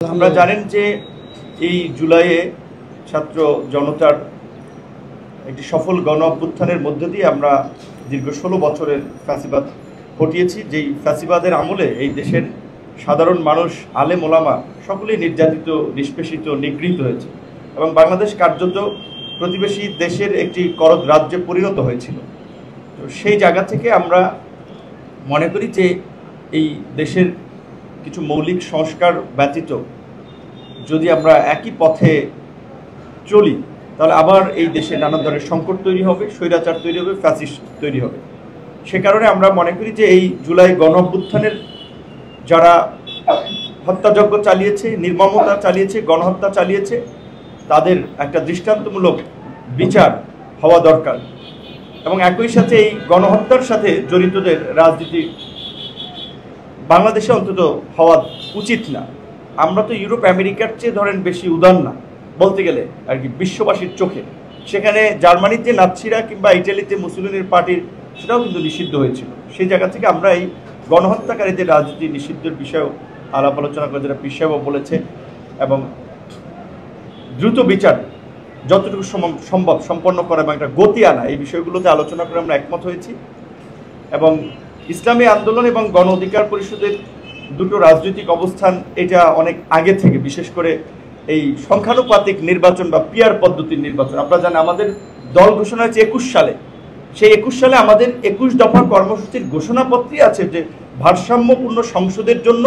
আমরা জানেন যে এই জুলাইয়ে ছাত্র জনতার একটি সফল গণ অভ্যুত্থানের মধ্য দিয়ে আমরা দীর্ঘ 16 বছরের ফ্যাসিবাদ হটিয়েছি। যেই ফ্যাসিবাদের আমলে এই দেশের সাধারণ মানুষ, আলেম ওলামা সকলেই নির্যাতিত, নিষ্পেষিত, নিগৃহীত হয়েছে এবং বাংলাদেশ কার্যত প্রতিবেশী দেশের একটি করদ রাজ্যে পরিণত হয়েছিল। তো সেই জায়গা থেকে আমরা মনে করি যে এই দেশের কিছু মৌলিক সংস্কার ব্যতীত যদি আমরা একই পথে চলি তাহলে আবার এই দেশে নানা ধরনের সংকট তৈরি হবে, স্বৈরাচার তৈরি হবে, ফ্যাসিস্ট তৈরি হবে। সে কারণে আমরা মনে করি যে এই জুলাই গণ অভ্যুত্থানের যারা হত্যাযজ্ঞ চালিয়েছে, নির্মমতা চালিয়েছে, গণহত্যা চালিয়েছে, তাদের একটা দৃষ্টান্তমূলক বিচার হওয়া দরকার এবং একই সাথে এই গণহত্যার সাথে জড়িতদের রাজনীতি বাংলাদেশে অন্তত হওয়া উচিত না। আমরা তো ইউরোপ আমেরিকার চেয়ে ধরেন বেশি উদার না বলতে গেলে আর কি বিশ্ববাসীর চোখে। সেখানে জার্মানিতে নাৎসিরা কিংবা ইটালিতে মুসলিনের পার্টির সেটাও কিন্তু নিষিদ্ধ হয়েছিল। সেই জায়গা থেকে আমরা এই গণহত্যাকারীদের রাজনীতি নিষিদ্ধের বিষয়েও আলাপ আলোচনা করে, যেটা পিসাবও বলেছে, এবং দ্রুত বিচার যতটুকু সম্ভব সম্পন্ন করা এবং একটা গতি আনা, এই বিষয়গুলোতে আলোচনা করে আমরা একমত হয়েছি। এবং ইসলামী আন্দোলন এবং গণ অধিকার পরিষদের দুটো রাজনৈতিক অবস্থান এটা অনেক আগে থেকে, বিশেষ করে এই সংখ্যানুপাতিক নির্বাচন বা পিয়ার পদ্ধতির নির্বাচন, আপনারা জানেন আমাদের দল ঘোষণা হয়েছে 21 সালে। সেই 21 সালে আমাদের 21 দফা কর্মসূচির ঘোষণাপত্রই আছে যে ভারসাম্যপূর্ণ সংসদের জন্য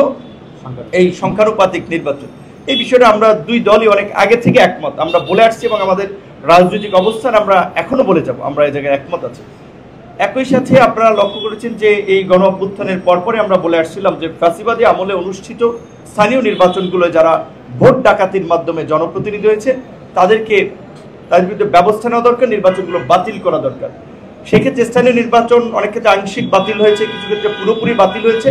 এই সংখ্যানুপাতিক নির্বাচন। এই বিষয়টা আমরা দুই দলই অনেক আগে থেকে একমত, আমরা বলে আসছি এবং আমাদের রাজনৈতিক অবস্থান আমরা এখনো বলে যাব, আমরা এই জায়গায় একমত আছি। একই সাথে আপনারা লক্ষ্য করেছেন যে এই গণ অভ্যুত্থানের পরপরে আমরা বলে আসছিলাম যে ফ্যাসিবাদী আমলে অনুষ্ঠিত স্থানীয় নির্বাচনগুলো যারা ভোট ডাকাতির মাধ্যমে জনপ্রতিনিধি হয়েছে তাদের বিরুদ্ধে ব্যবস্থা নেওয়া দরকার, নির্বাচনগুলো বাতিল করা দরকার। সেক্ষেত্রে স্থানীয় নির্বাচন অনেক ক্ষেত্রে আংশিক বাতিল হয়েছে, কিছু ক্ষেত্রে পুরোপুরি বাতিল হয়েছে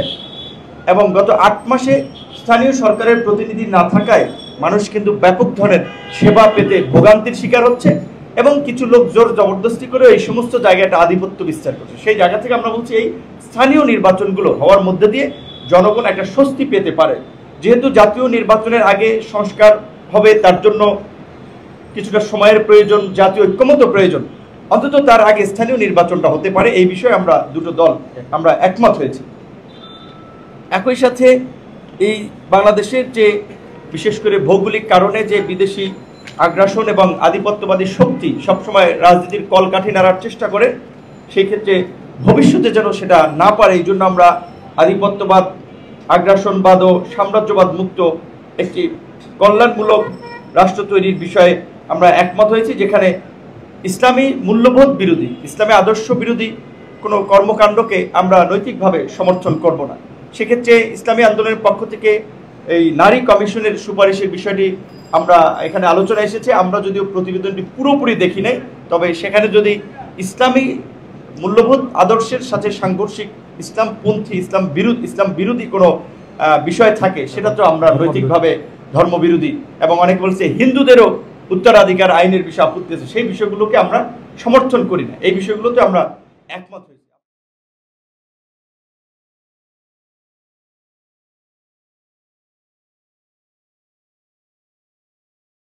এবং গত 8 মাসে স্থানীয় সরকারের প্রতিনিধি না থাকায় মানুষ কিন্তু ব্যাপক ধরনের সেবা পেতে ভোগান্তির শিকার হচ্ছে এবং কিছু লোক জোর জবরদস্তি করে এই সমস্ত জায়গাটা আধিপত্য বিস্তার করছে। সেই জায়গা থেকে আমরা বলছি এই স্থানীয় নির্বাচনগুলো হওয়ার মধ্যে দিয়ে জনগণ একটা স্বস্তি পেতে পারে। যেহেতু জাতীয় নির্বাচনের আগে সংস্কার হবে, তার জন্য কিছুটা সময়ের প্রয়োজন, জাতীয় ঐক্যমত্য প্রয়োজন, অন্তত তার আগে স্থানীয় নির্বাচনটা হতে পারে। এই বিষয়ে আমরা দুটো দল আমরা একমত হয়েছি। একই সাথে এই বাংলাদেশের যে বিশেষ করে ভৌগোলিক কারণে যে বিদেশি আগ্রাসন এবং আধিপত্যবাদী শক্তি সবসময় রাজনীতির কলকাঠি নাড়ার চেষ্টা করে, সেই ক্ষেত্রে ভবিষ্যতে যেন সেটা না পারে, এই জন্য আমরা আধিপত্যবাদ, আগ্রাসনবাদ ও সাম্রাজ্যবাদ মুক্ত একটি কল্যাণমূলক রাষ্ট্র তৈরির বিষয়ে আমরা একমত হয়েছি, যেখানে ইসলামী মূল্যবোধ বিরোধী, ইসলামী আদর্শ বিরোধী কোনো কর্মকাণ্ডকে আমরা নৈতিকভাবে সমর্থন করব না। সেক্ষেত্রে ইসলামী আন্দোলনের পক্ষ থেকে এই নারী কমিশনের সুপারিশের বিষয়টি আমরা এখানে আলোচনা এসেছে। আমরা যদিও প্রতিবেদনটি পুরোপুরি দেখি নাই, তবে সেখানে যদি ইসলামী মূল্যবোধ আদর্শের সাথে সাংঘর্ষিক ইসলামপন্থী, ইসলাম বিরোধী কোনো বিষয় থাকে, সেটা তো আমরা নৈতিকভাবে ধর্মবিরোধী এবং অনেকে বলছে হিন্দুদেরও উত্তরাধিকার আইনের বিষয়ে আপত্তি আছে, সেই বিষয়গুলোকে আমরা সমর্থন করি না। এই বিষয়গুলোতে আমরা একমত হয়েছি।